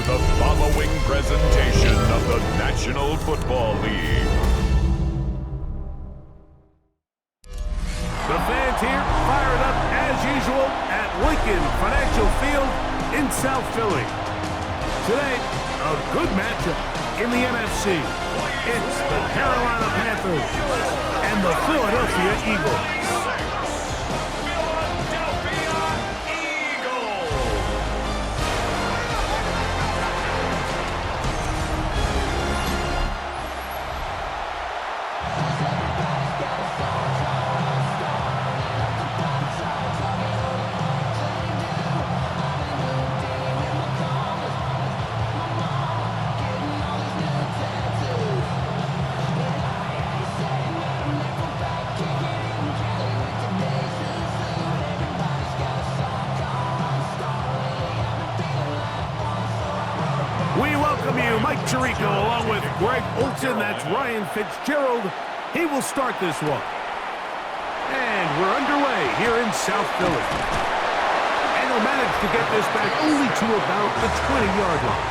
the following presentation of the National Football League. The fans here fired up as usual at Lincoln Financial Field in South Philly. Today, a good matchup in the NFC. It's the Carolina Panthers and the Philadelphia Eagles. We welcome you, Mike Chirico, along with Greg Olson. That's Ryan Fitzgerald. He will start this one. And we're underway here in South Philly. And he'll manage to get this back only to about the 20-yard line.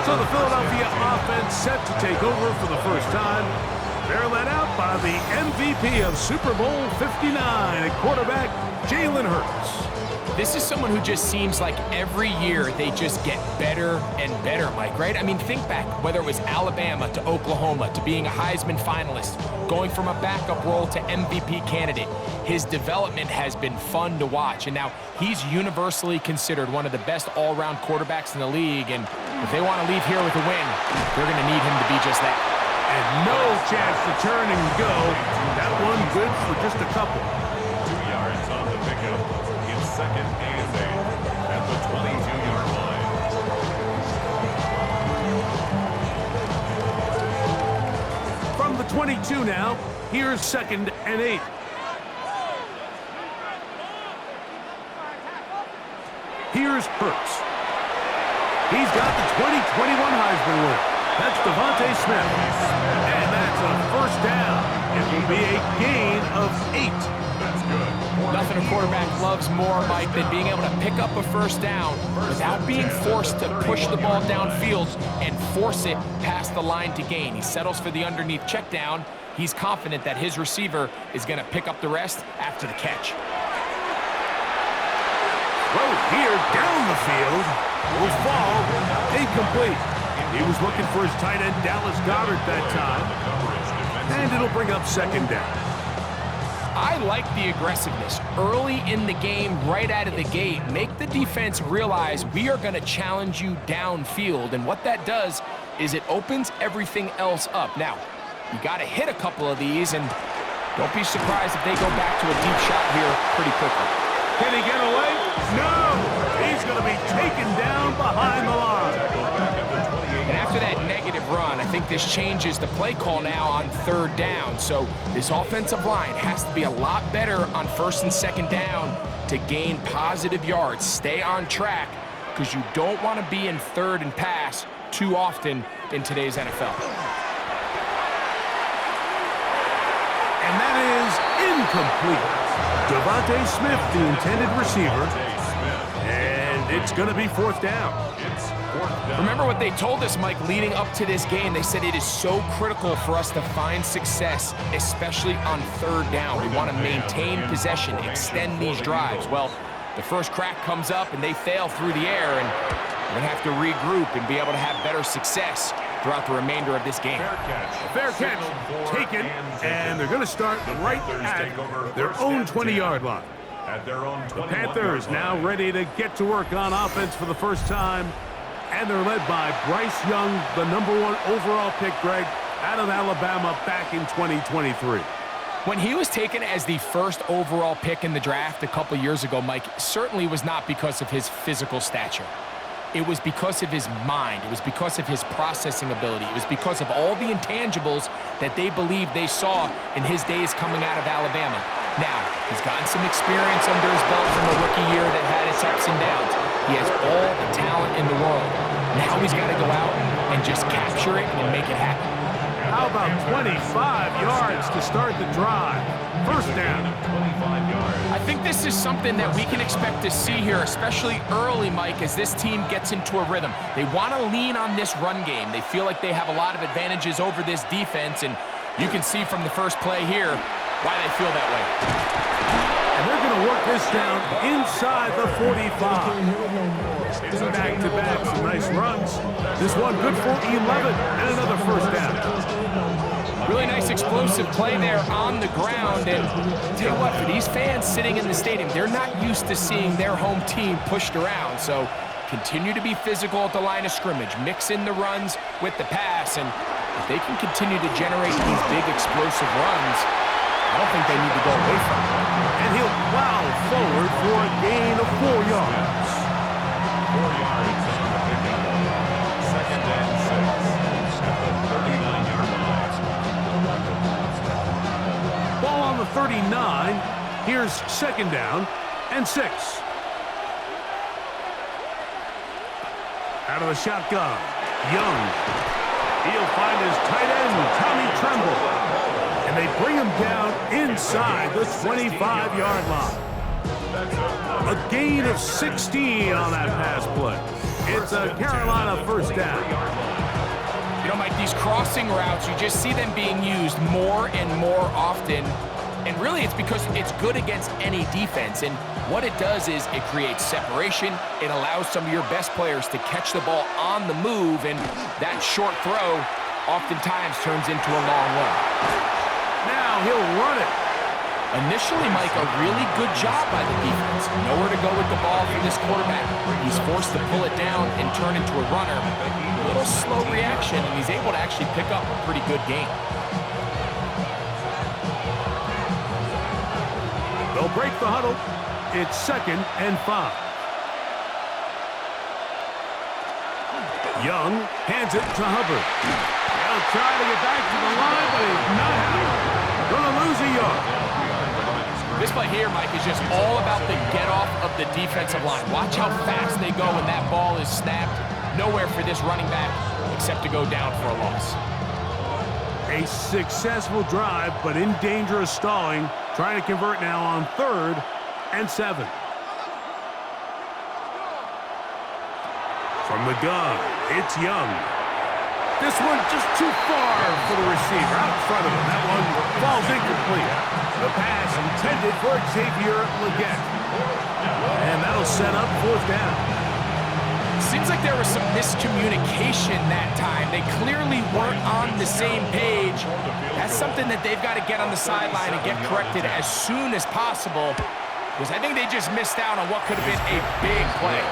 So the Philadelphia offense set to take over for the first time. They're led out by the MVP of Super Bowl 59 at quarterback, Jalen Hurts. This is someone who just seems like every year they just get better and better, Mike, right? I mean, think back, whether it was Alabama to Oklahoma to being a Heisman finalist, going from a backup role to MVP candidate. His development has been fun to watch, and now he's universally considered one of the best all-around quarterbacks in the league, and if they want to leave here with a win, they're going to need him to be just that. And no chance to turn and go. That one good for just a couple. 2 yards on the pickup. Second and 8 at the 22-yard line. From the 22 now, here's second and 8. Here's Hurts. He's got the 2021 Heisman winner. That's Devontae Smith. And that's a first down. It will be a gain of 8. That's good. Nothing a quarterback loves more, Mike, than being able to pick up a first down without being forced to push the ball downfield and force it past the line to gain. He settles for the underneath check down. He's confident that his receiver is going to pick up the rest after the catch. Throw here down the field. Will fall. Incomplete. He was looking for his tight end, Dallas Goedert, that time. And it'll bring up second down. I like the aggressiveness early in the game, right out of the gate. Make the defense realize we are going to challenge you downfield, and what that does is it opens everything else up. Now, you got to hit a couple of these, and don't be surprised if they go back to a deep shot here pretty quickly. Can he get away? No! He's going to be taken down behind the line. And after that negative run, I think this changes the play call now on third down. So this offensive line has to be a lot better on first and second down to gain positive yards. Stay on track, because you don't want to be in third and pass too often in today's NFL. And that is incomplete. Devontae Smith, the intended receiver. And it's going to be fourth down. Remember what they told us, Mike, leading up to this game. They said it is so critical for us to find success, especially on third down. We want to maintain possession, extend these drives. Well, the first crack comes up and they fail through the air, and we're going to have to regroup and be able to have better success throughout the remainder of this game. Fair catch taken, and they're going to start right at their own 20-yard line. The Panthers now ready to get to work on offense for the first time. And they're led by Bryce Young, the #1 overall pick, Greg, out of Alabama back in 2023. When he was taken as the first overall pick in the draft a couple years ago, Mike, certainly was not because of his physical stature. It was because of his mind. It was because of his processing ability. It was because of all the intangibles that they believed they saw in his days coming out of Alabama. Now, he's gotten some experience under his belt from a rookie year that had its ups and downs. He has all the talent in the world. Now he's got to go out and just capture it and make it happen. How about 25 yards to start the drive? First down. I I think this is something that we can expect to see here, especially early, Mike, as this team gets into a rhythm. They want to lean on this run game. They feel like they have a lot of advantages over this defense, and you can see from the first play here why they feel that way. And they're going to work this down inside the 45. It's back-to-back, some nice runs. This one good for 11 and another first down. Really nice explosive play there on the ground. And tell you what, for these fans sitting in the stadium, they're not used to seeing their home team pushed around. So continue to be physical at the line of scrimmage. Mix in the runs with the pass. And if they can continue to generate these big explosive runs, I don't think they need to go away from it. And he'll plow forward for a gain of 4 yards. 4 yards on the pickup. Second and 6 at the 39-yard line. Ball on the 39. Here's second down and 6. Out of the shotgun, Young. He'll find his tight end, Tommy Tremble. And they bring him down inside the 25-yard line. A gain of 16 on that pass play. It's a Carolina first down. You know, Mike, these crossing routes, you just see them being used more and more often. And really, it's because it's good against any defense. And what it does is it creates separation. It allows some of your best players to catch the ball on the move. And that short throw oftentimes turns into a long one. Now he'll run it. Initially, Mike, a really good job by the defense. Nowhere to go with the ball for this quarterback. He's forced to pull it down and turn into a runner. A little slow reaction, and he's able to actually pick up a pretty good game. They'll break the huddle. It's second and 5. Young hands it to Hubbard. They'll try to get back to the line, but he's not happening. Gonna lose a yard. This play here, Mike, is just all about the get-off of the defensive line. Watch how fast they go when that ball is snapped. Nowhere for this running back except to go down for a loss. A successful drive, but in danger of stalling. Trying to convert now on 3rd and 7. From the gun, it's Young. This one just too far for the receiver out in front of him. That one falls incomplete. The pass intended for Xavier Legette. And that'll set up 4th down. Seems like there was some miscommunication that time. They clearly weren't on the same page. That's something that they've got to get on the sideline and get corrected as soon as possible, because I think they just missed out on what could have been a big play.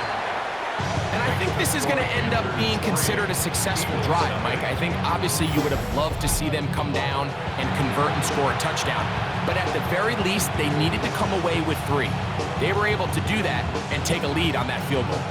And I think this is going to end up being considered a successful drive, Mike. I think obviously you would have loved to see them come down and convert and score a touchdown. But at the very least, they needed to come away with 3. They were able to do that and take a lead on that field goal.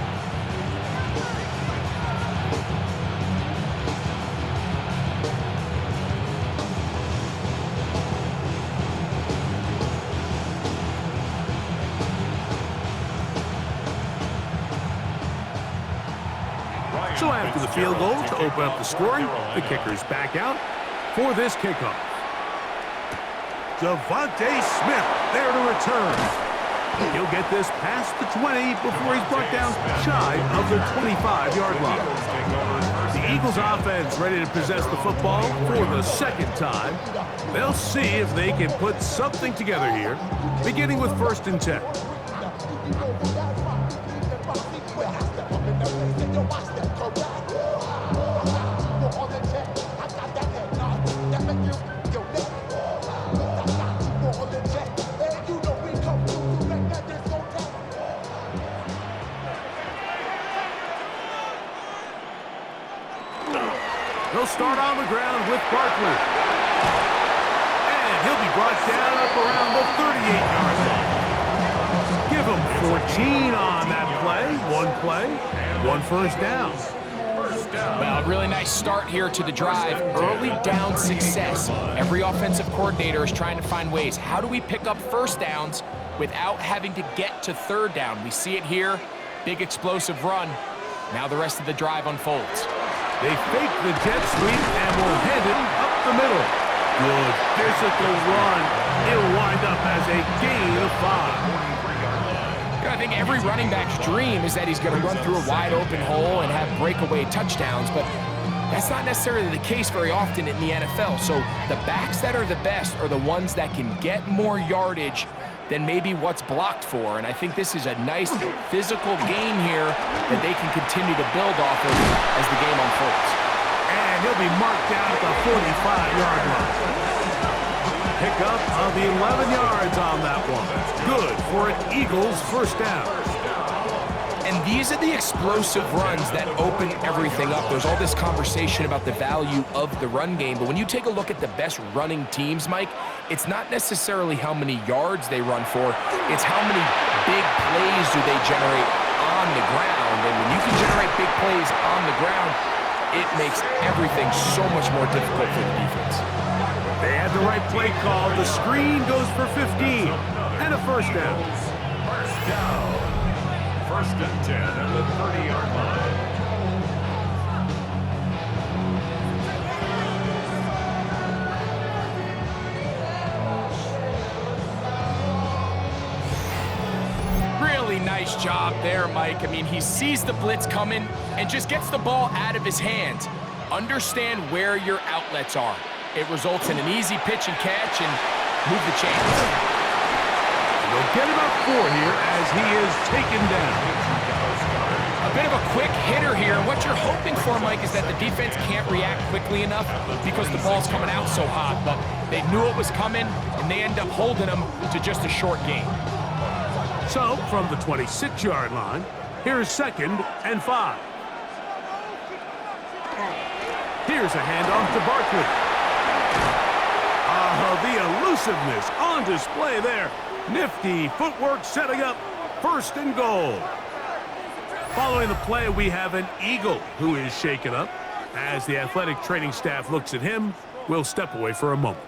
So after the field goal to open up the scoring, the kicker's back out for this kickoff. Devontae Smith there to return. He'll get this past the 20 before he's brought down shy of the 25-yard line. The Eagles offense ready to possess the football for the 2nd time. They'll see if they can put something together here, beginning with 1st and 10. He'll start on the ground with Barkley. And he'll be brought down up around the 38-yard line. Give him 14 on that play. 1 play, 1 first down. Well, a really nice start here to the drive. Early down success. Every offensive coordinator is trying to find ways. How do we pick up first downs without having to get to 3rd down? We see it here. Big explosive run. Now the rest of the drive unfolds. They fake the jet sweep and will head it up the middle. Good physical run. It'll wind up as a gain of 5. think every running back's dream is that he's going to run through a wide open hole and have breakaway touchdowns, but that's not necessarily the case very often in the NFL. So the backs that are the best are the ones that can get more yardage than maybe what's blocked for. And I think this is a nice physical game here that they can continue to build off of as the game unfolds. And he'll be marked down at the 45-yard line. Pickup of 11 yards on that one. Good for an Eagles first down. And these are the explosive runs that open everything up. There's all this conversation about the value of the run game, but when you take a look at the best running teams, Mike, it's not necessarily how many yards they run for, it's how many big plays do they generate on the ground. And when you can generate big plays on the ground, it makes everything so much more difficult for the defense. They had the right play call. The screen goes for 15 and a first down. First down. First and 10 at the 30-yard line. Really nice job there, Mike. I mean, he sees the blitz coming and just gets the ball out of his hands. Understand where your outlets are. It results in an easy pitch and catch and move the chains. They'll get about 4 here as he is taken down. A bit of a quick hitter here. What you're hoping for, Mike, is that the defense can't react quickly enough because the ball's coming out so hot. But they knew it was coming, and they end up holding them to just a short gain. So, from the 26-yard line, here's 2nd and 5. Here's a handoff to Barkley. The elusiveness on display there. Nifty footwork setting up 1st and goal. Following the play, we have an Eagle who is shaken up. As the athletic training staff looks at him, we'll step away for a moment.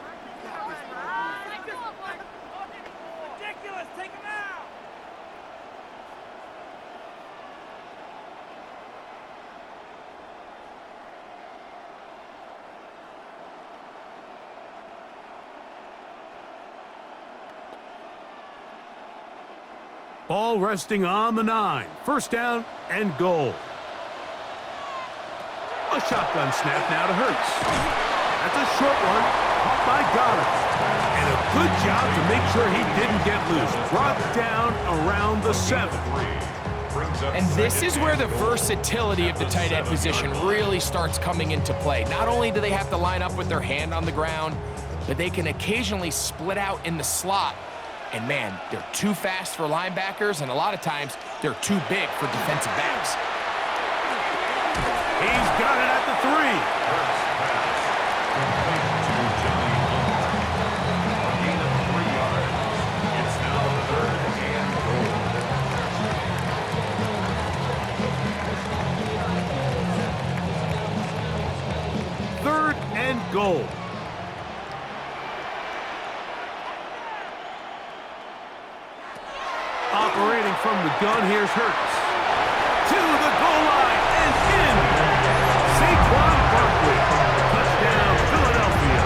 Ball resting on the 9. First down and goal. A shotgun snap now to Hurts. That's a short one. Caught by Goddard. And a good job to make sure he didn't get loose. Brought down around the 7. And this is where the versatility of the tight end position really starts coming into play. Not only do they have to line up with their hand on the ground, but they can occasionally split out in the slot. And man, they're too fast for linebackers, and a lot of times they're too big for defensive backs. He's got it at the 3. 3rd and goal. Operating from the gun, here's Hurts. To the goal line and in. Saquon Barkley. Touchdown, Philadelphia.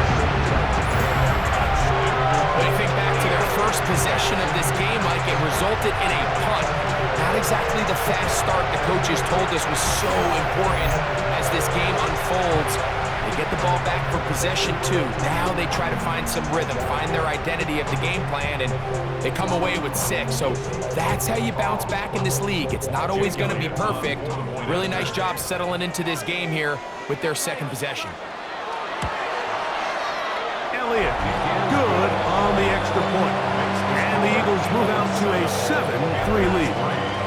When you think back to their first possession of this game, Mike, it resulted in a punt. Not exactly the fast start the coaches told us was so important as this game unfolds. They get the ball back for possession 2. Now they try to find some rhythm, find their identity of the game plan, and they come away with 6. So that's how you bounce back in this league. It's not always going to be perfect. Really nice job settling into this game here with their 2nd possession. Elliott, good on the extra point. And the Eagles move out to a 7-3 lead.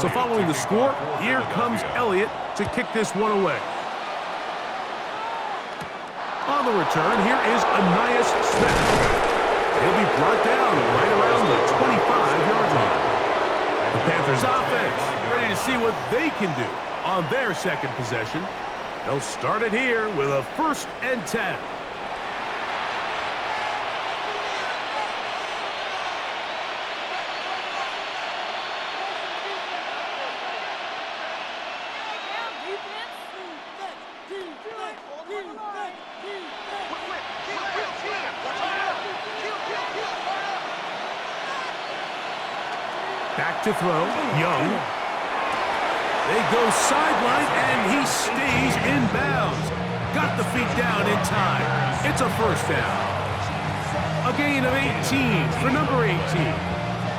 So following the score, here comes Elliott to kick this one away. On the return, here is Ainias Smith. He'll be brought down right around the 25-yard line. The Panthers offense ready to see what they can do on their second possession. They'll start it here with a 1st and 10. Back to throw, Young. They go sideline, and he stays in bounds. Got the feet down in time. It's a 1st down. A gain of 18 for number 18.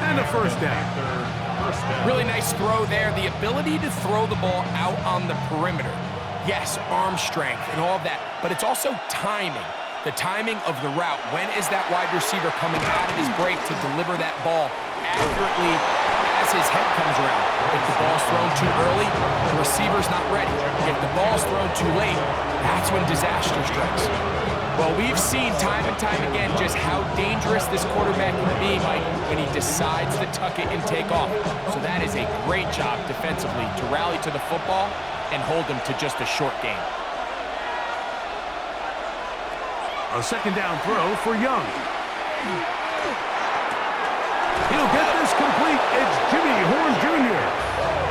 And a 1st down. Really nice throw there. The ability to throw the ball out on the perimeter. Yes, arm strength and all of that, but it's also timing. The timing of the route. When is that wide receiver coming out of his break to deliver that ball accurately as his head comes around? If the ball's thrown too early, the receiver's not ready. If the ball's thrown too late, that's when disaster strikes. Well, we've seen time and time again just how dangerous this quarterback can be, Mike, when he decides to tuck it and take off. So that is a great job defensively to rally to the football and hold him to just a short game. A 2nd down throw for Young. He'll get this complete. It's Jimmy Horn Jr.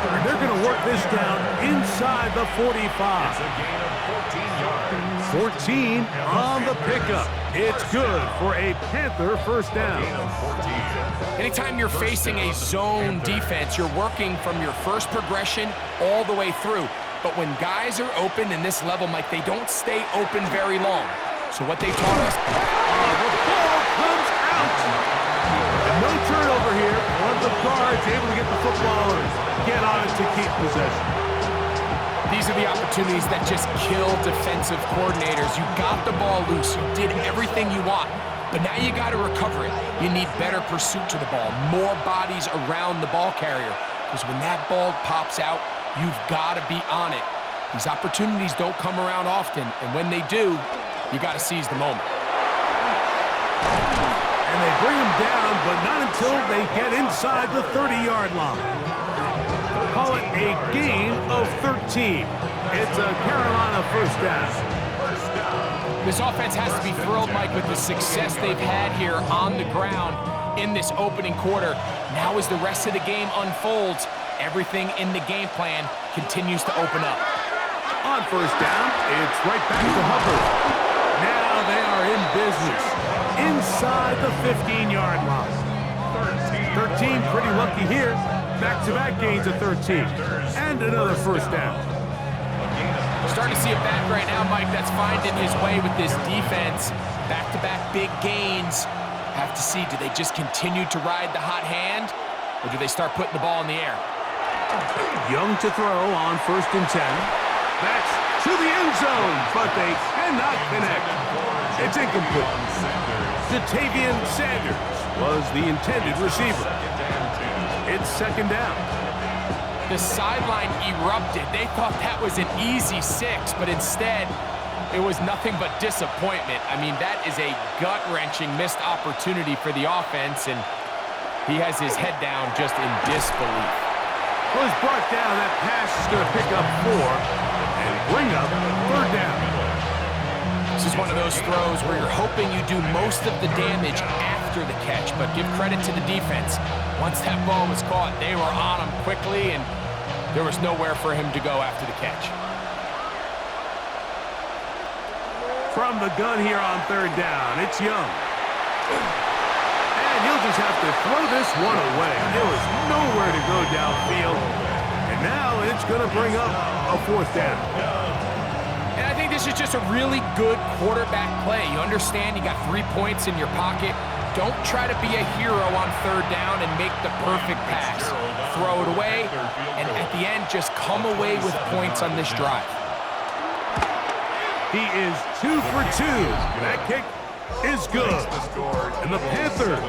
And they're going to work this down inside the 45. It's a gain of 14 yards. 14 on the pickup. It's good for a Panther 1st down. Gain of 14. Anytime you're facing a zone defense, you're working from your first progression all the way through. But when guys are open in this level, Mike, they don't stay open very long. So what they taught us... the ball comes out. And no turnover here. One of the guards able to get the football and get on it to keep possession. These are the opportunities that just kill defensive coordinators. You got the ball loose. You did everything you want. But now you got to recover it. You need better pursuit to the ball, more bodies around the ball carrier. Because when that ball pops out, you've got to be on it. These opportunities don't come around often, and when they do, you got to seize the moment. And they bring him down, but not until they get inside the 30-yard line. Call it a gain of 13. It's a Carolina 1st down. This offense has to be thrilled, Mike, with the success they've had here on the ground in this opening quarter. Now as the rest of the game unfolds, everything in the game plan continues to open up. On 1st down, it's right back to Hubbard. Now they are in business inside the 15-yard line. 13 pretty lucky here. Back-to-back gains of 13. And another 1st down. Starting to see a back right now, Mike, that's finding his way with this defense. Back-to-back big gains. Have to see, do they just continue to ride the hot hand, or do they start putting the ball in the air? Young to throw on 1st and 10. That's to the end zone, but they cannot connect. It's incomplete. Jatavian Sanders was the intended receiver. It's 2nd down. The sideline erupted. They thought that was an easy 6, but instead, it was nothing but disappointment. I mean, that is a gut-wrenching missed opportunity for the offense, and he has his head down just in disbelief. Well, he's brought down. That pass is going to pick up 4 and bring up 3rd down. This is one of those throws where you're hoping you do most of the damage after the catch, but give credit to the defense. Once that ball was caught, they were on him quickly, and there was nowhere for him to go after the catch. From the gun here on 3rd down, it's Young. And he'll just have to throw this one away. There was nowhere to go downfield. And now it's going to bring up a 4th down. And I think this is just a really good quarterback play. You understand you got 3 points in your pocket. Don't try to be a hero on 3rd down and make the perfect pass. Throw it away, and at the end, just come away with points on this drive. He is 2 for 2. That kick is good. And the Panthers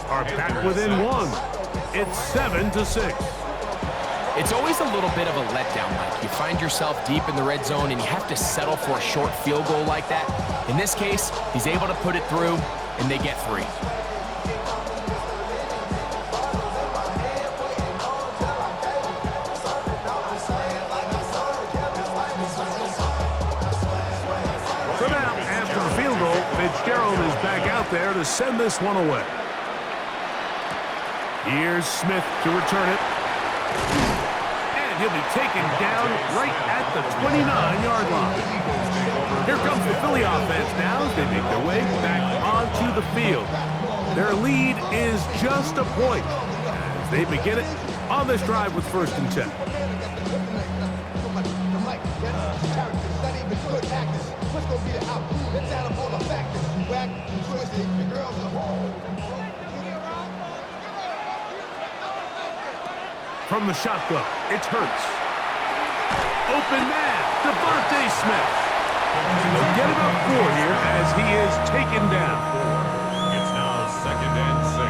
are back within 1. It's 7-6. It's always a little bit of a letdown, Mike. You find yourself deep in the red zone, and you have to settle for a short field goal like that. In this case, he's able to put it through, and they get 3. Fitzgerald is back out there to send this one away. Here's Smith to return it. And he'll be taken down right at the 29-yard line. Here comes the Philly offense now as they make their way back onto the field. Their lead is just a point as they begin it on this drive with 1st and 10. From the shotgun, it's Hurts. Open man, Devontae Smith. And they'll get about 4 here as he is taken down. It's now 2nd and 6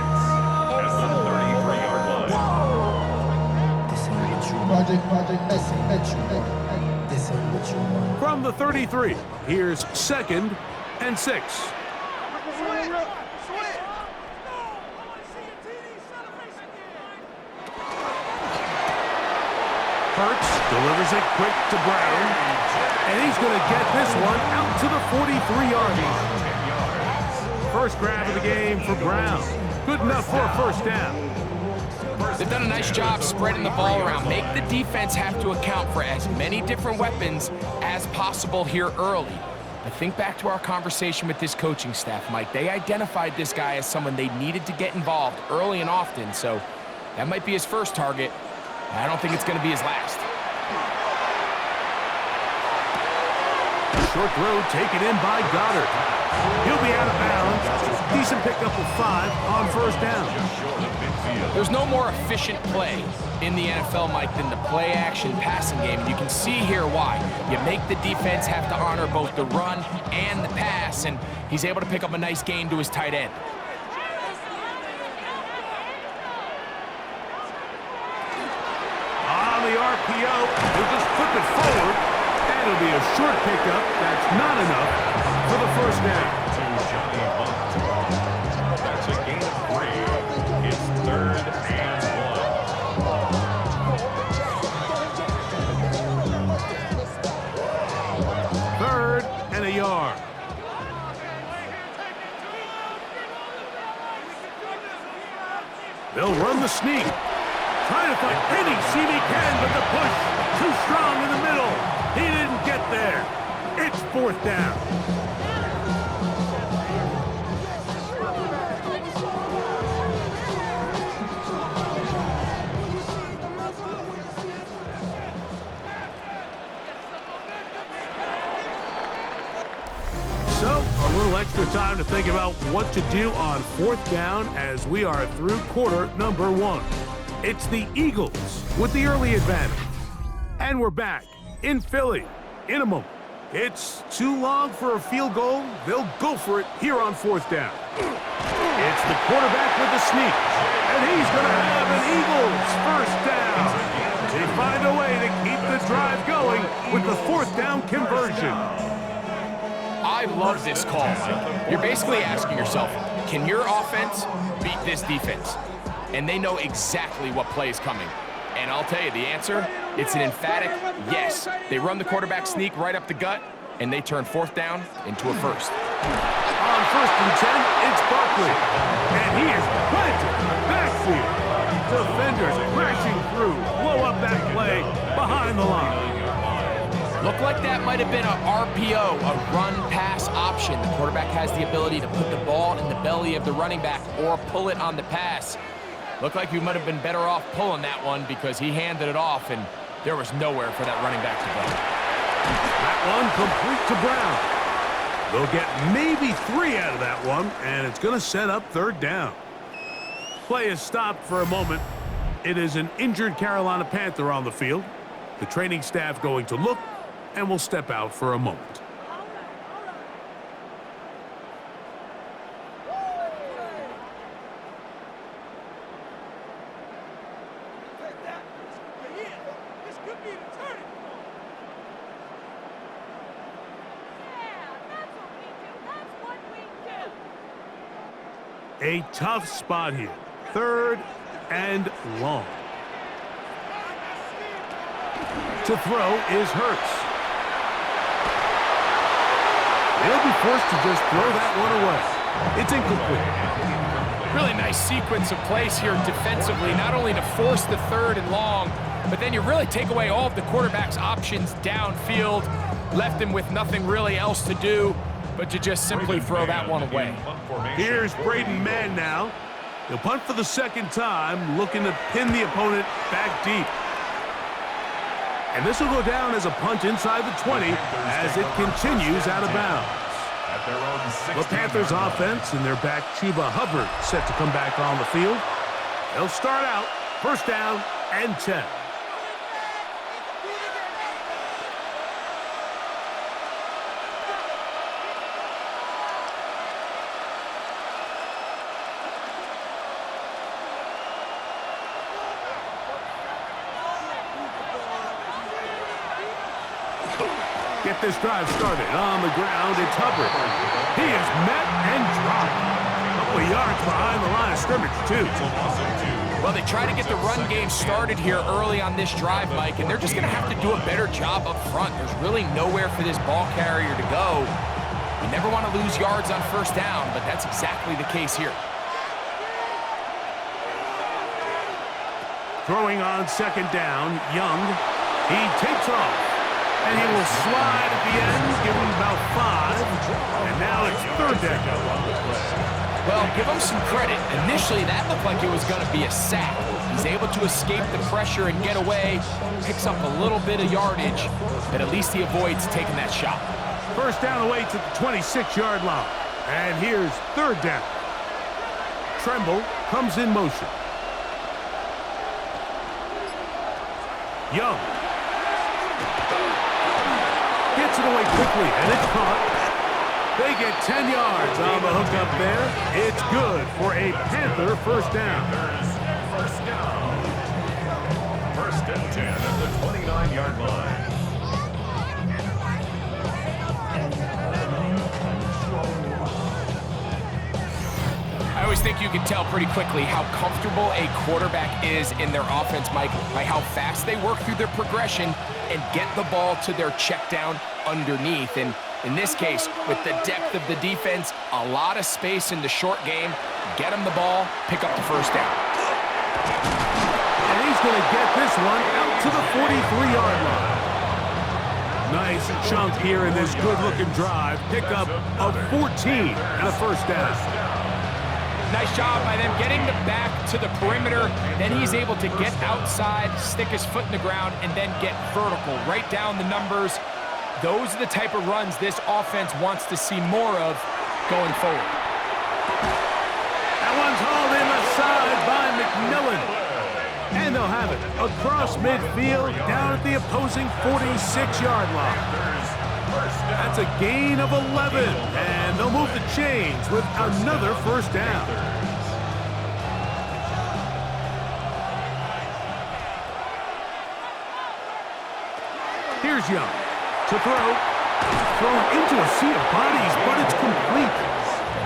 at the 33-yard line. From the 33, here's 2nd and 6. Hurts delivers it quick to Brown, and he's going to get this one out to the 43-yard line. First grab of the game for Brown. Good enough for a 1st down. They've done a nice job spreading the ball around. Make the defense have to account for as many different weapons as possible here early. But think back to our conversation with this coaching staff, Mike. They identified this guy as someone they needed to get involved early and often, so that might be his first target. I don't think it's going to be his last. Short throw taken in by Goddard. He'll be out of bounds. Decent pickup of 5 on 1st down. There's no more efficient play in the NFL, Mike, than the play-action passing game. And you can see here why. You make the defense have to honor both the run and the pass, and he's able to pick up a nice gain to his tight end. The RPO, he'll just flip it forward, and it'll be a short pickup. That's not enough for the 1st down. To Johnny Bunt. That's a gain of 3. It's 3rd and 1. 3rd and a yard. They'll run the sneak. Trying to find any seam he can, but the push too strong in the middle. He didn't get there. It's 4th down. So, a little extra time to think about what to do on 4th down as we are through quarter number 1. It's the Eagles with the early advantage. And we're back in Philly in a moment. It's too long for a field goal. They'll go for it here on 4th down. It's the quarterback with the sneak. And he's going to have an Eagles 1st down. They find a way to keep the drive going with the 4th down conversion. I love this call, Mike. You're basically asking yourself, can your offense beat this defense? And they know exactly what play is coming. And I'll tell you the answer, it's an emphatic yes. They run the quarterback sneak right up the gut, and they turn 4th down into a 1st. On 1st and 10, it's Barkley. And he is planted in the backfield. Defenders crashing through, blow up that play behind the line. Looked like that might have been an RPO, a run-pass option. The quarterback has the ability to put the ball in the belly of the running back or pull it on the pass. Looked like he might have been better off pulling that one because he handed it off, and there was nowhere for that running back to go. That one complete to Brown. They'll get maybe 3 out of that one, and it's going to set up 3rd down. Play is stopped for a moment. It is an injured Carolina Panther on the field. The training staff going to look, and will step out for a moment. A tough spot here. 3rd and long. To throw is Hurts. They'll be forced to just throw that one away. It's incomplete. Really nice sequence of plays here defensively, not only to force the 3rd and long, but then you really take away all of the quarterback's options downfield, left him with nothing really else to do but to just simply throw that one away. Here's Braden Mann now. He'll punt for the 2nd time, looking to pin the opponent back deep. And this will go down as a punt inside the 20 as it continues out of bounds. The Panthers offense and their back Chuba Hubbard set to come back on the field. They'll start out 1st down and 10. Get this drive started on the ground. It's Hubbard. He is met and dropped. A couple of yards behind the line of scrimmage, too. Well, they try to get the run game started here early on this drive, Mike, and they're just going to have to do a better job up front. There's really nowhere for this ball carrier to go. You never want to lose yards on 1st down, but that's exactly the case here. Throwing on 2nd down, Young. He takes off. And he will slide at the end, give him about 5. And now it's 3rd down. Well, give him some credit. Initially, that looked like it was going to be a sack. He's able to escape the pressure and get away, picks up a little bit of yardage, but at least he avoids taking that shot. 1st down away to the 26-yard line. And here's 3rd down. Tremble comes in motion. Young. Gets it away quickly, and it's caught. They get 10 yards on the hook up there. It's good for a Panther 1st down. 1st and 10 at the 29-yard line. I always think you can tell pretty quickly how comfortable a quarterback is in their offense, Mike, by how fast they work through their progression and get the ball to their check down underneath. And in this case, with the depth of the defense, a lot of space in the short game, get them the ball, pick up the 1st down. And he's going to get this one out to the 43-yard line. Nice chunk here in this good-looking drive. Pick up of 14 and a 1st down. Nice job by them getting the back to the perimeter. Then he's able to get outside, stick his foot in the ground, and then get vertical. Right down the numbers. Those are the type of runs this offense wants to see more of going forward. That one's hauled in the side by McMillan. And they'll have it across midfield down at the opposing 46-yard line. That's a gain of 11, and they'll move the chains with another 1st down. Here's Young to throw. Thrown into a sea of bodies, but it's complete.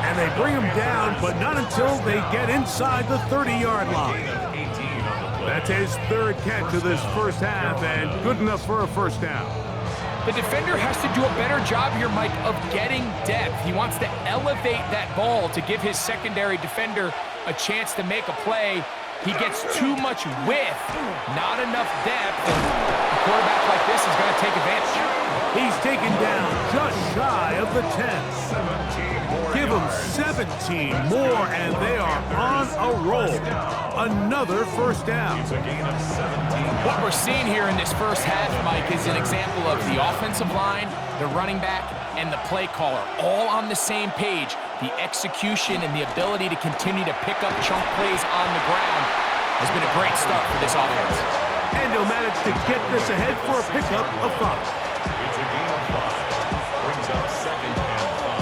And they bring him down, but not until they get inside the 30-yard line. That's his 3rd catch of this 1st half, and good enough for a 1st down. The defender has to do a better job here, Mike, of getting depth. He wants to elevate that ball to give his secondary defender a chance to make a play. He gets too much width, not enough depth, and a quarterback like this is going to take advantage. He's taken down just shy of the 10. Give them 17 more, and they are on a roll. Another 1st down. What we're seeing here in this 1st half, Mike, is an example of the offensive line, the running back, and the play caller all on the same page. The execution and the ability to continue to pick up chunk plays on the ground has been a great start for this offense. And he'll manage to get this ahead for a pickup of 5. It's a gain of 5. Brings up 2nd and 5.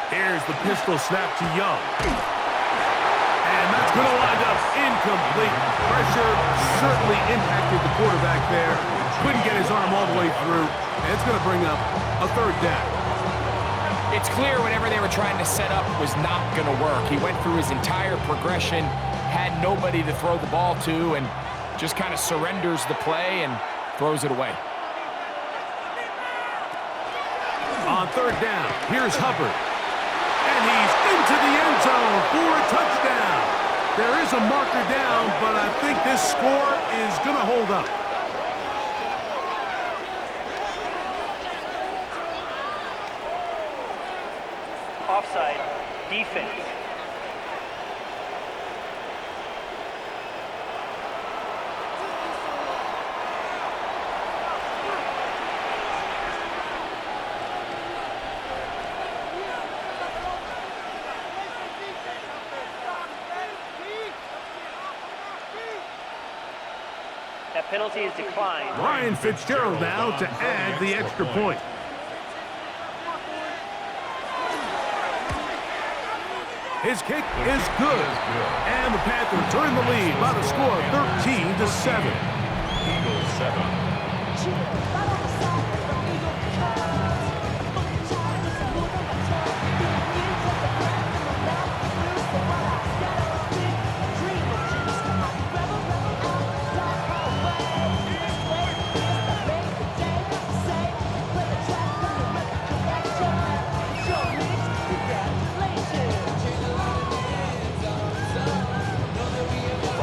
Here's the pistol snap to Young. And that's going to wind up incomplete. Pressure certainly impacted the quarterback there. Couldn't get his arm all the way through. And it's going to bring up a 3rd down. It's clear whatever they were trying to set up was not going to work. He went through his entire progression, had nobody to throw the ball to, and just kind of surrenders the play and throws it away. On third down, here's Hubbard. And he's into the end zone for a touchdown. There is a marker down, but I think this score is going to hold up. Offside, defense. That penalty is declined. Ryan Fitzgerald now to add the extra point. His kick is good. And the Panthers turn the lead by the score of 13-7. Eagles 7.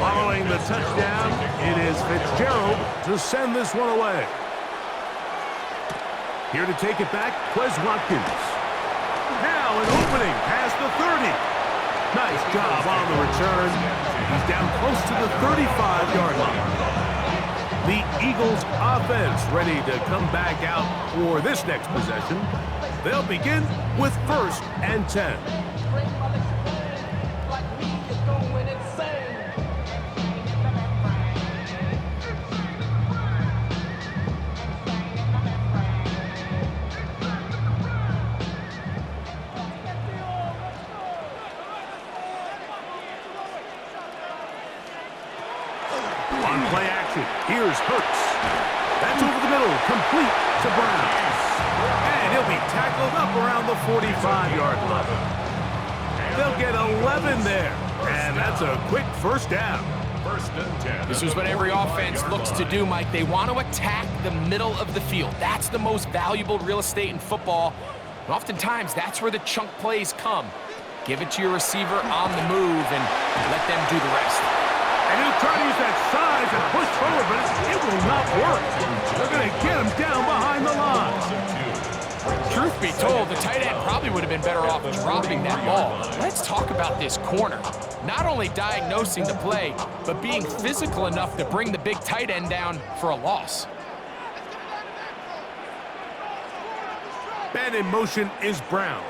Following the touchdown, it is Fitzgerald to send this one away. Here to take it back, Quez Watkins. Now an opening past the 30. Nice job on the return. He's down close to the 35-yard line. The Eagles offense ready to come back out for this next possession. They'll begin with 1st and 10. On play action, here's Hurts. That's over the middle, complete to Brown. And he'll be tackled up around the 45-yard line. They'll get 11 there, and that's a quick first down. 1st and 10. This is what every offense looks to do, Mike. They want to attack the middle of the field. That's the most valuable real estate in football. And oftentimes, that's where the chunk plays come. Give it to your receiver on the move and let them do the rest. And he'll try to use that size and push forward, but it will not work. They're going to get him down behind the line. Truth be told, the tight end probably would have been better off dropping that ball. Let's talk about this corner. Not only diagnosing the play, but being physical enough to bring the big tight end down for a loss. Man in motion is Brown.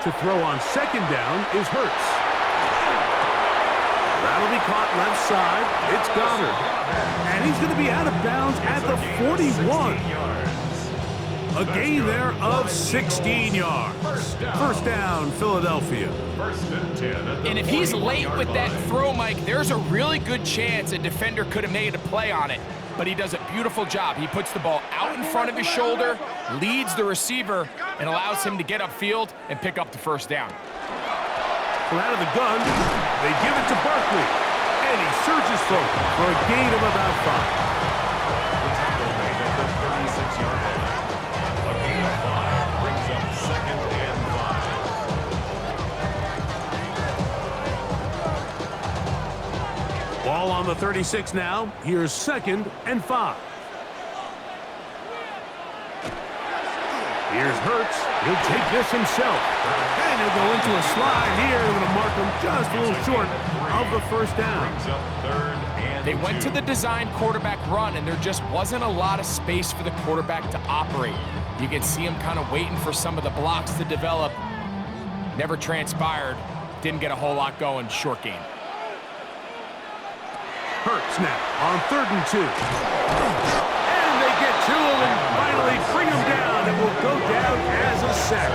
To throw on 2nd down is Hurts. That'll be caught left side. It's Goddard. And he's going to be out of bounds at the 41. A gain there of 16 yards. 1st down, Philadelphia. 1st and 10. And if he's late with that throw, Mike, there's a really good chance a defender could have made a play on it. But he does a beautiful job. He puts the ball out in front of his shoulder, leads the receiver, and allows him to get upfield and pick up the 1st down. From out of the gun, they give it to Barkley. And he surges forward for a gain of about 5. The tackle made at the 36-yard line. A gain of 5 brings up 2nd and 5. Ball on the 36 now. Here's 2nd and 5. Here's Hurts. He'll take this himself. And he'll go into a slide here. They're going to mark him just a little short of the 1st down. Brings up 3rd and They went 2. to the design quarterback run, and there just wasn't a lot of space for the quarterback to operate. You can see him kind of waiting for some of the blocks to develop. Never transpired. Didn't get a whole lot going. Short game. Hurts now on 3rd and 2. And they get to him and finally bring him down. It will go down as a sack.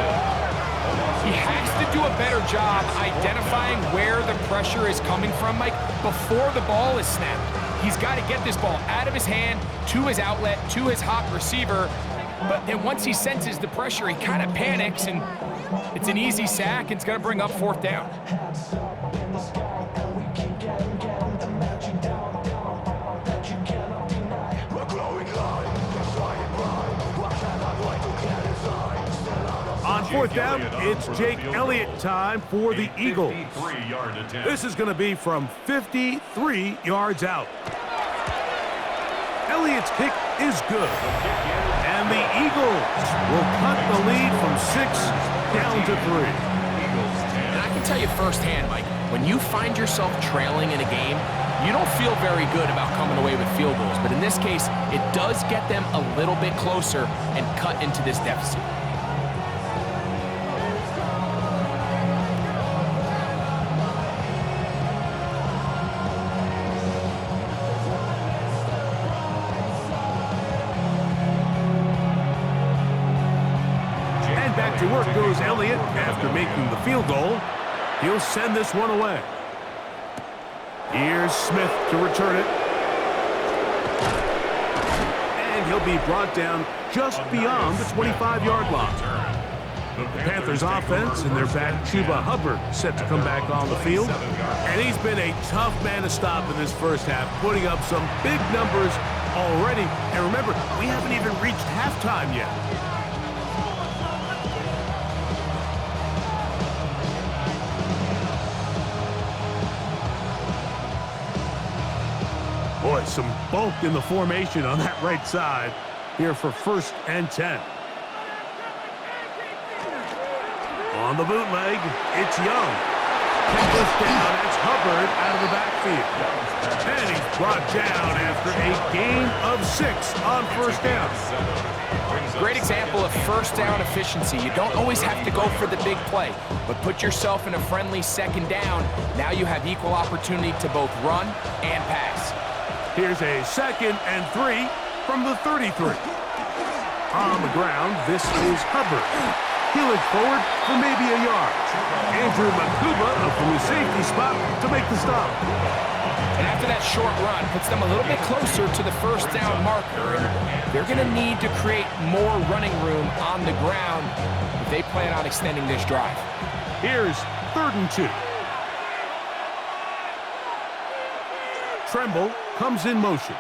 He has to do a better job identifying where the pressure is coming from, Mike, before the ball is snapped. He's got to get this ball out of his hand, to his outlet, to his hot receiver, But then once he senses the pressure, he kind of panics, and it's an easy sack. It's going to bring up 4th down. On 4th down, it's Jake Elliott time for the Eagles. This is going to be from 53 yards out. Elliott's kick is good. And the Eagles will cut the lead from 6 down to 3. And I can tell you firsthand, Mike, when you find yourself trailing in a game, you don't feel very good about coming away with field goals. But in this case, it does get them a little bit closer and cut into this deficit. Back to work goes Elliott after making the field goal. He'll send this one away. Here's Smith to return it. And he'll be brought down just beyond the 25-yard line. The Panthers offense and their back Chuba Hubbard set to come back on the field. And he's been a tough man to stop in this first half, putting up some big numbers already. And remember, we haven't even reached halftime yet. Boy, some bulk in the formation on that right side here for 1st and 10. On the bootleg, it's Young. Kick this down, it's Hubbard out of the backfield. And he's brought down after a gain of 6 on 1st down. Great example of 1st down efficiency. You don't always have to go for the big play, but put yourself in a friendly 2nd down. Now you have equal opportunity to both run and pass. Here's a 2nd and 3 from the 33. On the ground, this is Hubbard. He'll look forward for maybe a yard. Andrew Makuba from the safety spot to make the stop. And after that short run, puts them a little bit closer to the 1st down marker. And they're going to need to create more running room on the ground if they plan on extending this drive. Here's 3rd and 2. Tremble comes in motion.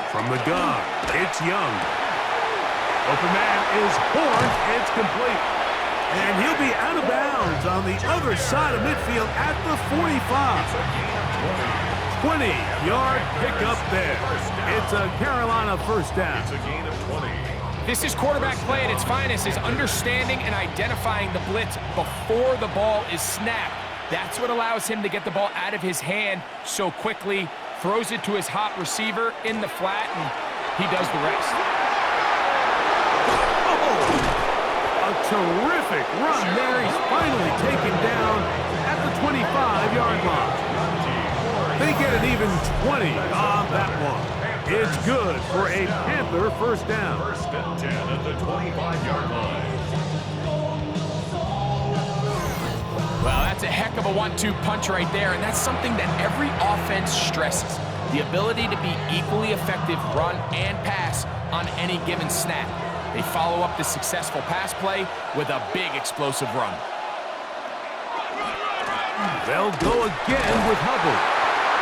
From the gun, it's Young. Open man is Horn. It's complete. And he'll be out of bounds on the other side of midfield at the 45. 20-yard pickup there. It's a Carolina 1st down. It's a gain of 20. This is quarterback play at its finest, is understanding and identifying the blitz before the ball is snapped. That's what allows him to get the ball out of his hand so quickly, throws it to his hot receiver in the flat, and he does the rest. Oh, a terrific run there. He's finally taken down at the 25-yard line. They get an even 20 on that one. It's good for a Panther 1st down. 1st and 10 at the 25-yard line. Well, that's a heck of a 1-2 punch right there, and that's something that every offense stresses. The ability to be equally effective run and pass on any given snap. They follow up the successful pass play with a big explosive run. They'll go again with Hubbard.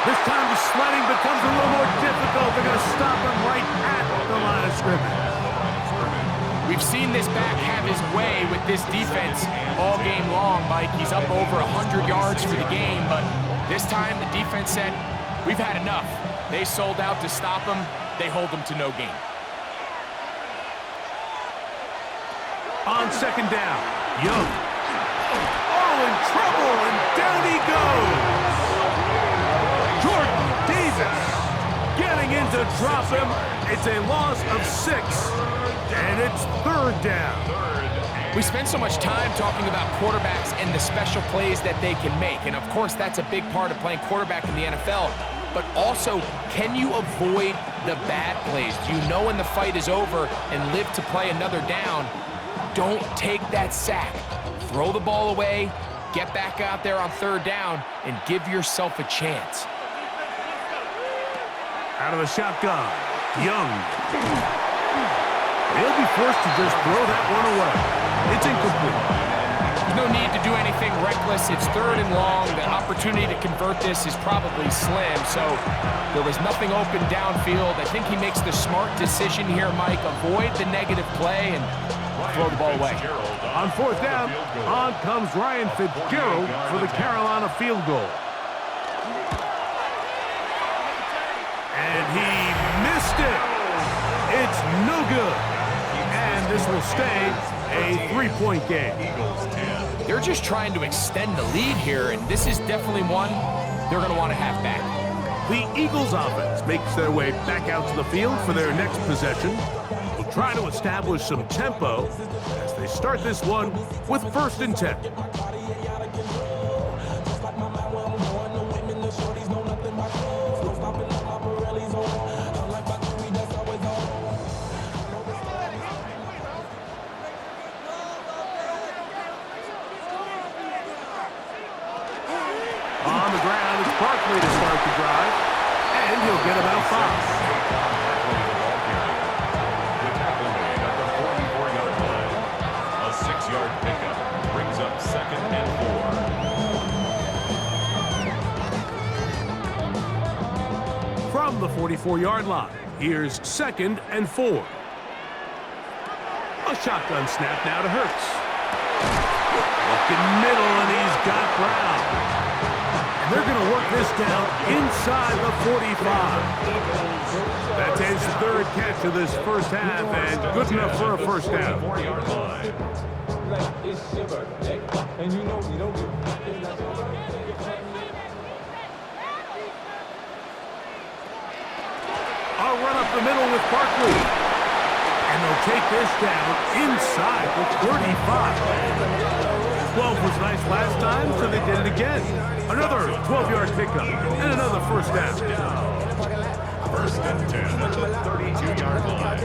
This time the sledding becomes a little more difficult. They're going to stop him right at the line of scrimmage. We've seen this back have his way with this defense all game long, Mike. He's up over 100 yards for the game, but this time the defense said, we've had enough. They sold out to stop him. They hold him to no gain. On 2nd down, Young. Oh, in trouble, and down he goes. Jordan Davis getting in to drop him. It's a loss of 6, and it's 3rd down. We spend so much time talking about quarterbacks and the special plays that they can make, and of course that's a big part of playing quarterback in the NFL, but also, can you avoid the bad plays? Do you know when the fight is over and live to play another down? Don't take that sack. Throw the ball away, get back out there on 3rd down, and give yourself a chance. Out of the shotgun, Young. He'll be forced to just throw that one away. It's incomplete. There's no need to do anything reckless. It's 3rd and long. The opportunity to convert this is probably slim, so there was nothing open downfield. I think he makes the smart decision here, Mike. Avoid the negative play and throw the ball away. On 4th down, on comes Ryan Fitzgerald for the Carolina field goal. And he missed it. It's no good. And this will stay a 3-point game. They're just trying to extend the lead here, and this is definitely one they're going to want to have back. The Eagles offense makes their way back out to the field for their next possession. They'll try to establish some tempo as they start this one with 1st and 10. On the ground, it's Barkley to start the drive, and he'll get about 5. The tackle made at the 44-yard line. A 6-yard pickup brings up 2nd and 4. From the 44-yard line, here's 2nd and 4. A shotgun snap now to Hurts. Looking middle, and he's got Brown. They're going to work this down inside the 45. That's his 3rd catch of this first half, and good enough for a first down. 4-yard line. A run up the middle with Barkley. And they'll take this down inside the 35. 12 was nice last time, so they did it again. Another 12-yard pickup and another first down. 1st and 10 at the 32-yard line.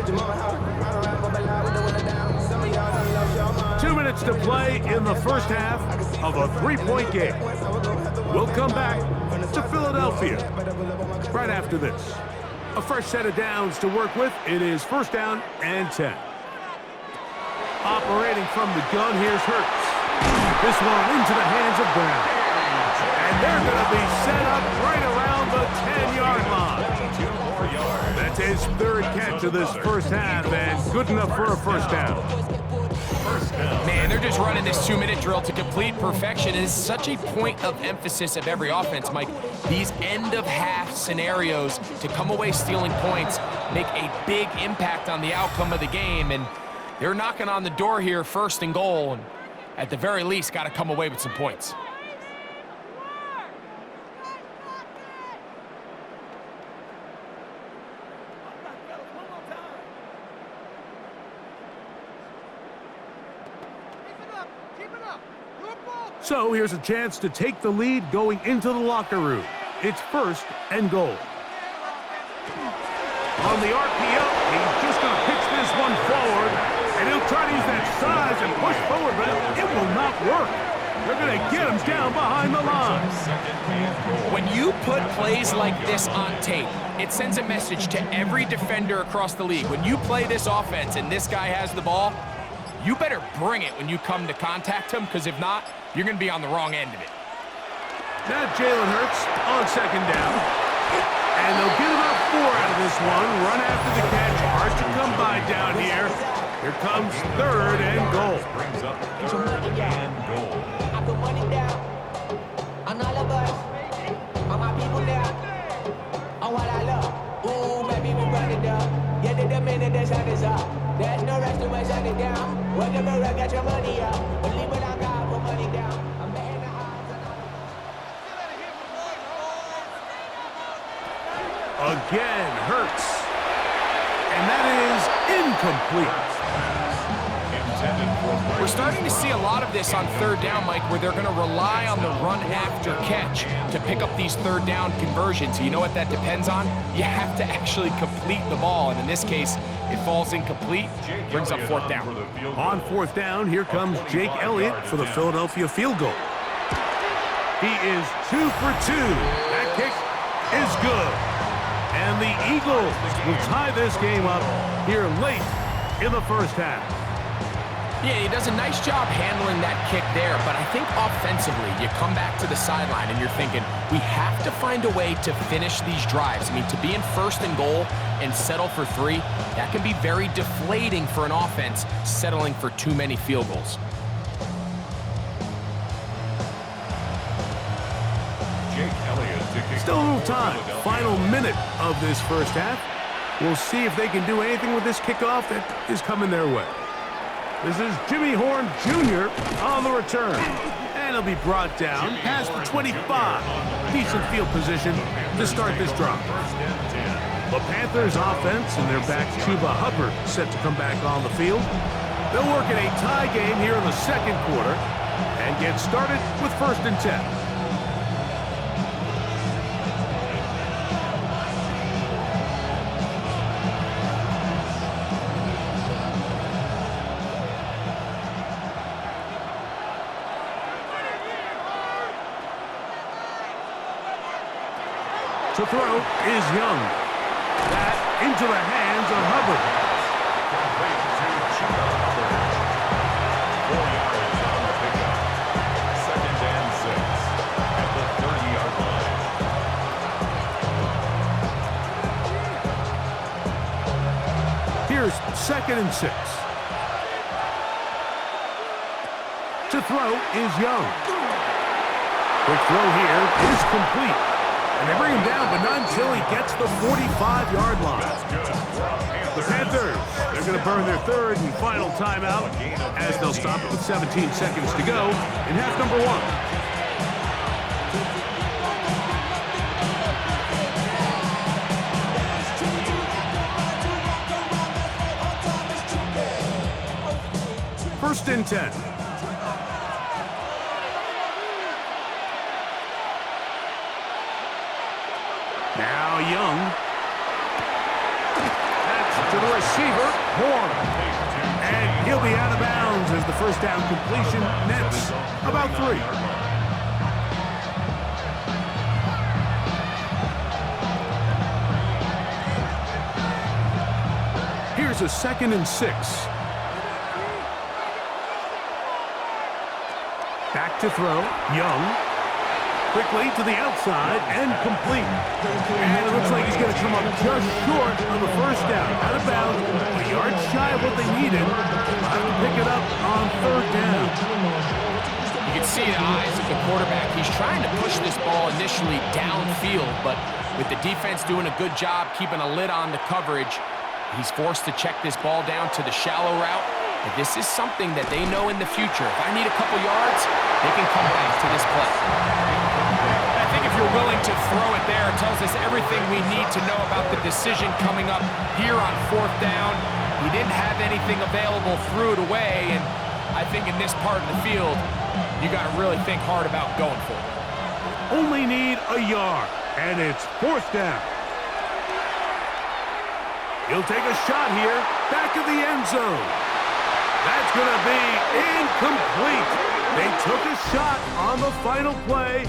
2 minutes to play in the first half of a 3-point game. We'll come back to Philadelphia right after this. A fresh set of downs to work with. It is 1st down and 10. Operating from the gun, here's Hurts. This one into the hands of Brown. And they're going to be set up right around the 10-yard line. 2 more yards. That's his 3rd catch of this first half, and good enough for a first down. First down. Man, they're just running this 2-minute drill to complete perfection. It is such a point of emphasis of every offense, Mike. These end-of-half scenarios to come away stealing points make a big impact on the outcome of the game, and they're knocking on the door here, 1st and goal, and at the very least, got to come away with some points. So here's a chance to take the lead going into the locker room. It's 1st and goal. On the RPO, he's just going to pitch this one forward, and he'll try to use that size and push forward, but it will not work. They're going to get him down behind the line. When you put plays like this on tape, it sends a message to every defender across the league. When you play this offense and this guy has the ball, you better bring it when you come to contact him, because if not, you're going to be on the wrong end of it. Now Jalen Hurts on 2nd down. And they'll get about 4 out of this one. Run after the catch. Hard to come by down here. Here comes 3rd and goal. Brings up 3rd and goal. I put money down on all of us, on my people down, on what I love. Ooh, baby, we run it down. Yeah, the minute the sun is up. There's no rest to my shut it down. Whatever, I got your money up. Believe what I got, put money down. I'm betting the odds. Again, Hurts. And that is incomplete. We're starting to see a lot of this on 3rd down, Mike, where they're going to rely on the run after catch to pick up these 3rd down conversions. You know what that depends on? You have to actually complete the ball, and in this case, it falls incomplete, brings up 4th down. On 4th down, here comes Jake Elliott for the Philadelphia field goal. He is 2 for 2. That kick is good. And the Eagles will tie this game up here late in the first half. Yeah, he does a nice job handling that kick there, but I think offensively, you come back to the sideline and you're thinking, we have to find a way to finish these drives. I mean, to be in first and goal and settle for 3, that can be very deflating for an offense settling for too many field goals. Still a little time. Final minute of this first half. We'll see if they can do anything with this kickoff that is coming their way. This is Jimmy Horn Jr. on the return. And he'll be brought down past the 25. Decent field position to start this drive. The Panthers offense and their back Chuba Hubbard set to come back on the field. They'll work in a tie game here in the second quarter and get started with 1st and 10. To throw is Young. That into the hands of Hubbard. Here's 2nd and 6. To throw is Young. Quick throw here is complete. And they bring him down, but not until he gets the 45-yard line. The Panthers, they're going to burn their 3rd and final timeout as they'll stop it with 17 seconds to go in half number 1. First and 10. Now Young. That's to the receiver, Horn. And he'll be out of bounds as the first down completion nets about 3. Here's a 2nd and 6. Back to throw, Young. Quickly to the outside and complete. And it looks like he's going to come up just short of the first down. Out of bounds, a yard shy of what they needed. They'll have to pick it up on 3rd down. You can see the eyes of the quarterback. He's trying to push this ball initially downfield, but with the defense doing a good job keeping a lid on the coverage, he's forced to check this ball down to the shallow route. But this is something that they know in the future. If I need a couple yards, they can come back to this play. I think if you're willing to throw it there, it tells us everything we need to know about the decision coming up here on 4th down. He didn't have anything available, threw it away, and I think in this part of the field, you got to really think hard about going for it. Only need a yard, and it's 4th down. He'll take a shot here, back of the end zone. That's going to be incomplete. They took a shot on the final play.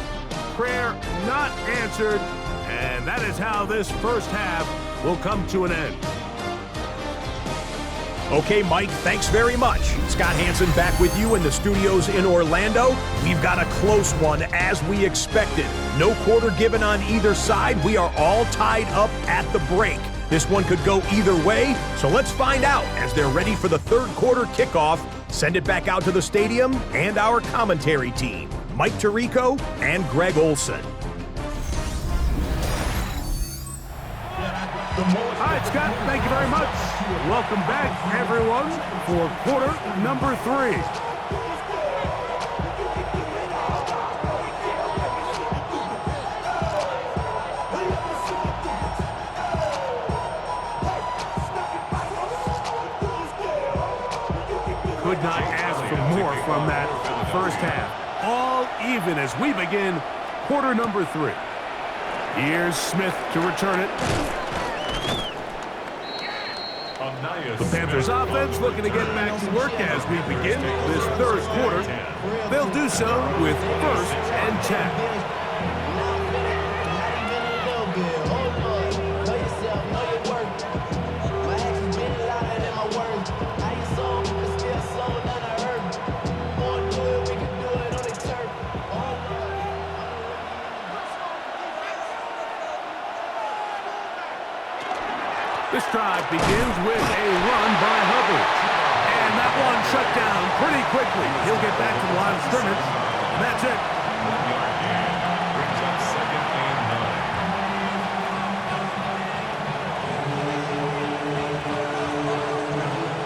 Prayer not answered. And that is how this first half will come to an end. Okay, Mike, thanks very much. Scott Hansen back with you in the studios in Orlando. We've got a close one as we expected. No quarter given on either side. We are all tied up at the break. This one could go either way, so let's find out as they're ready for the 3rd quarter kickoff. Send it back out to the stadium and our commentary team, Mike Tirico and Greg Olson. All right, Scott, thank you very much. Welcome back, everyone, for quarter number 3. Could not ask for more from that first half. All even as we begin quarter number 3. Here's Smith to return it. The Panthers offense looking to get back to work as we begin this 3rd quarter. They'll do so with 1st and 10. This drive begins with a run by Hubbard. And that one shut down pretty quickly. He'll get back to the line of scrimmage, and that's it. 1-yard gain. Brings up 2nd and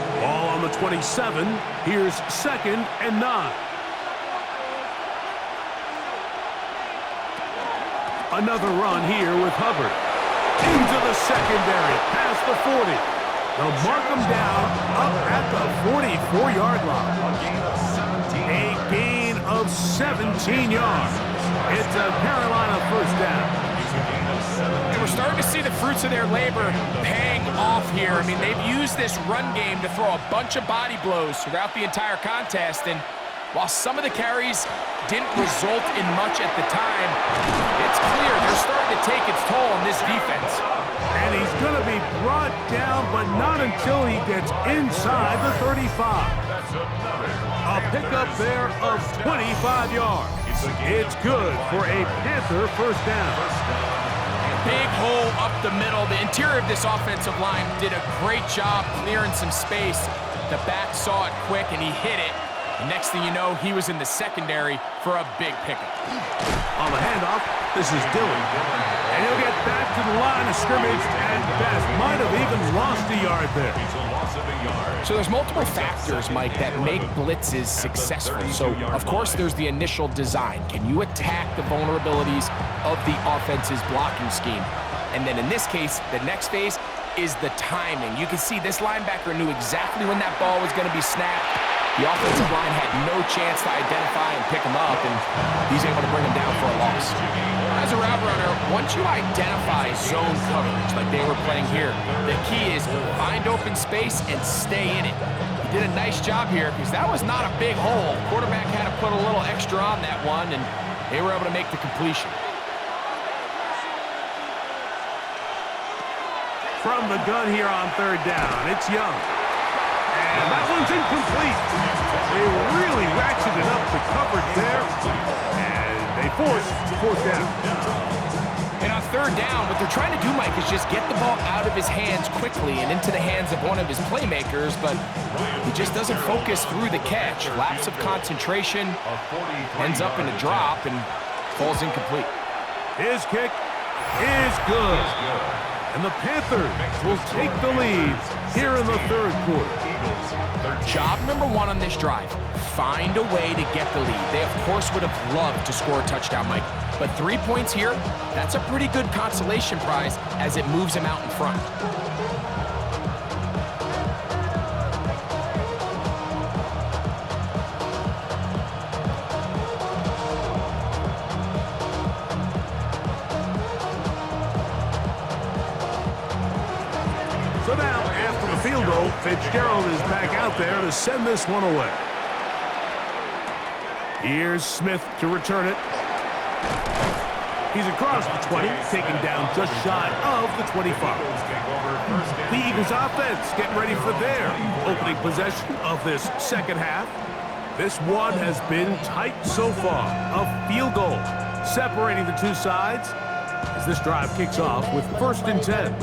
9. Ball on the 27. Here's 2nd and 9. Another run here with Hubbard. Into the secondary, past the 40. They'll mark him down up at the 44-yard line. A gain of 17 yards. It's a Carolina first down. And we're starting to see the fruits of their labor paying off here. I mean, they've used this run game to throw a bunch of body blows throughout the entire contest, and while some of the carries didn't result in much at the time, it's clear they're starting to take its toll on this defense. And he's going to be brought down, but not until he gets inside the 35. A pickup there of 25 yards. It's good for a Panther first down. Big hole up the middle. The interior of this offensive line did a great job clearing some space. The back saw it quick, and he hit it. And next thing you know, he was in the secondary for a big pickup. On the handoff, this is Dillon. And he'll get back to the line of scrimmage at best. Might have even lost a yard there. So there's multiple factors, Mike, that make blitzes successful. So, of course, there's the initial design. Can you attack the vulnerabilities of the offense's blocking scheme? And then in this case, the next phase is the timing. You can see this linebacker knew exactly when that ball was going to be snapped. The offensive line had no chance to identify and pick him up, and he's able to bring him down for a loss. As a route runner, once you identify zone coverage like they were playing here, the key is find open space and stay in it. He did a nice job here because that was not a big hole. Quarterback had to put a little extra on that one, and they were able to make the completion. From the gun here on third down, it's Young. And that one's incomplete. They really ratcheted up the coverage there, and they force fourth down. And on third down, what they're trying to do, Mike, is just get the ball out of his hands quickly and into the hands of one of his playmakers, but he just doesn't focus through the catch. Lapse of concentration, ends up in a drop, and falls incomplete. His kick is good. And the Panthers will take the lead here in the third quarter. Job number one on this drive, find a way to get the lead. They, of course, would have loved to score a touchdown, Mike. But 3 points here, that's a pretty good consolation prize as it moves them out in front. So now, after the field goal, Fitzgerald is back out there to send this one away. Here's Smith to return it. He's across the 20, taken down just shy of the 25. The Eagles offense getting ready for their opening possession of this second half. This one has been tight so far. A field goal separating the two sides as this drive kicks off with 1st and 10.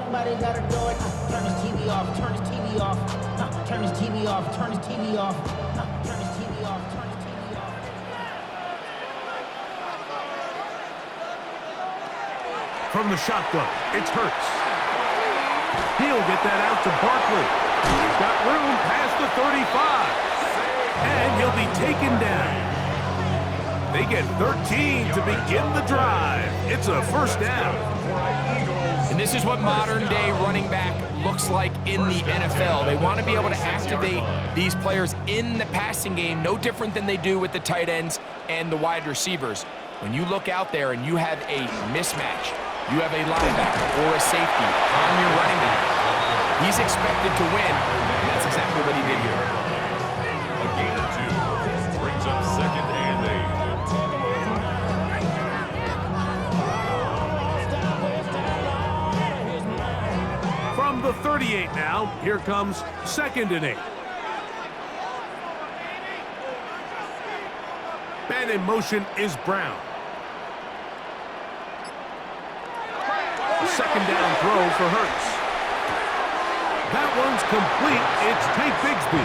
Somebody gotta do it. Turn his TV off, turn his TV off. Turn his TV off, turn his TV off. Turn his TV off, turn his TV off. From the shotgun, it's Hurts. He'll get that out to Barkley. He's got room past the 35. And he'll be taken down. They get 13 to begin the drive. It's a first down. And this is what modern-day running back looks like in the NFL. They want to be able to activate these players in the passing game, no different than they do with the tight ends and the wide receivers. When you look out there and you have a mismatch, you have a linebacker or a safety on your running back, he's expected to win, and that's exactly what he did here. A gain of 2 brings up 2nd and 8. From the 38 now, here comes 2nd and 8. Man in motion is Brown. 2nd down throw for Hurts. That one's complete. It's Tank Bigsby.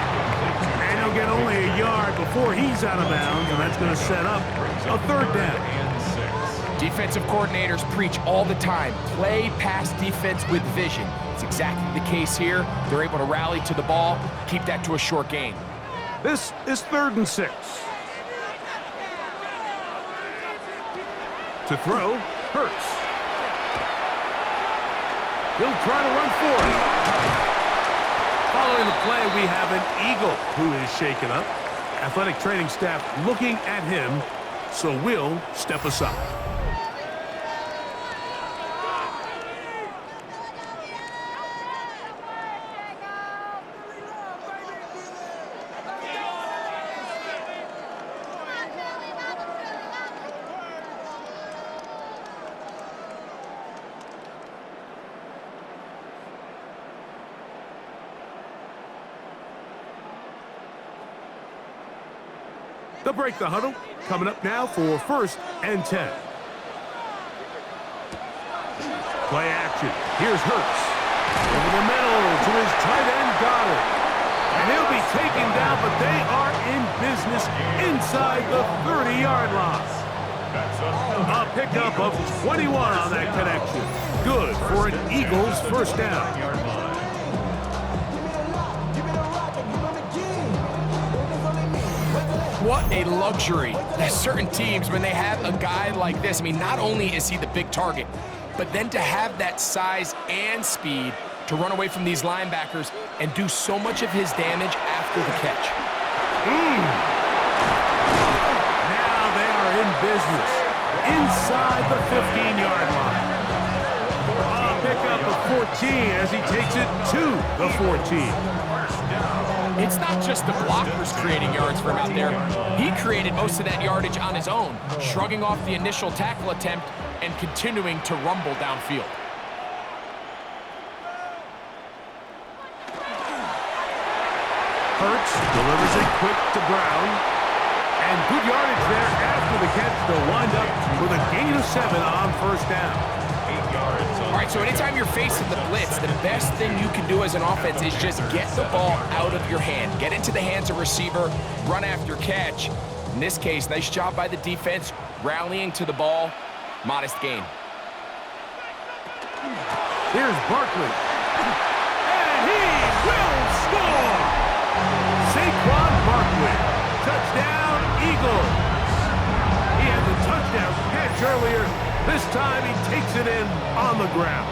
And he'll get only a yard before he's out of bounds, and that's going to set up a third down. Defensive coordinators preach all the time, play pass defense with vision. It's exactly the case here. They're able to rally to the ball, keep that to a short gain. This is 3rd and 6. To throw, Hurts. He'll try to run for it. Following the play, we have an Eagle who is shaken up. Athletic training staff looking at him, so we'll step aside. They'll break the huddle. Coming up now for 1st and 10. Play action. Here's Hurts. Over the middle to his tight end, Goddard. And he'll be taken down, but they are in business inside the 30-yard line. A pickup of 21 on that connection. Good for an Eagles first down. What a luxury. There's certain teams, when they have a guy like this, I mean, not only is he the big target, but then to have that size and speed to run away from these linebackers and do so much of his damage after the catch. Now they are in business inside the 15-yard line. A pickup of 14 as he takes it to the 14. It's not just the blockers creating yards for him out there. He created most of that yardage on his own, shrugging off the initial tackle attempt and continuing to rumble downfield. Hurts delivers it quick to Brown. And good yardage there after the catch. They'll wind up with a gain of 7 on first down. 8 yards. All right, so anytime you're facing the blitz, the best thing you can do as an offense is just get the ball out of your hand. Get into the hands of receiver, run after catch. In this case, nice job by the defense, rallying to the ball. Modest gain. Here's Barkley. And he will score! Saquon Barkley. Touchdown, Eagles. He had the touchdown catch earlier. This time he takes it in on the ground.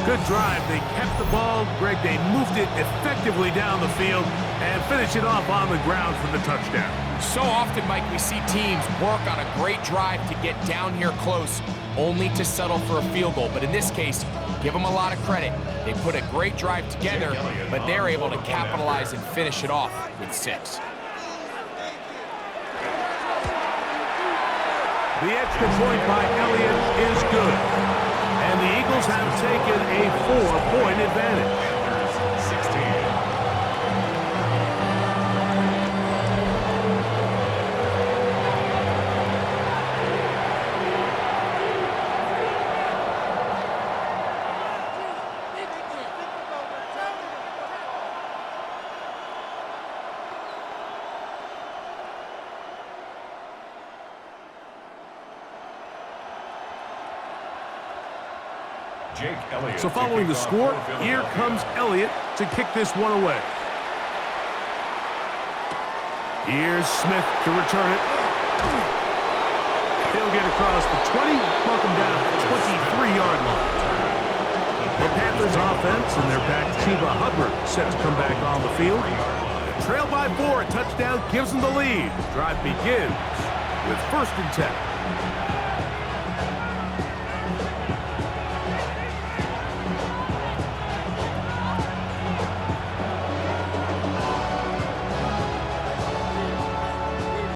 Good drive. They kept the ball. Greg, they moved it effectively down the field and finish it off on the ground for the touchdown. So often, Mike, we see teams work on a great drive to get down here close, only to settle for a field goal. But in this case, give them a lot of credit. They put a great drive together, but they're able to capitalize and finish it off with 6. The extra point by Elliott is good. And the Eagles have taken a 4-point advantage. 16. So following the score, here comes Elliott to kick this one away. Here's Smith to return it. He'll get across the 20, mark him down at the 23-yard line. The Panthers offense and their back Chuba Hubbard set to come back on the field. Trailed by 4, a touchdown gives them the lead. The drive begins with 1st and 10.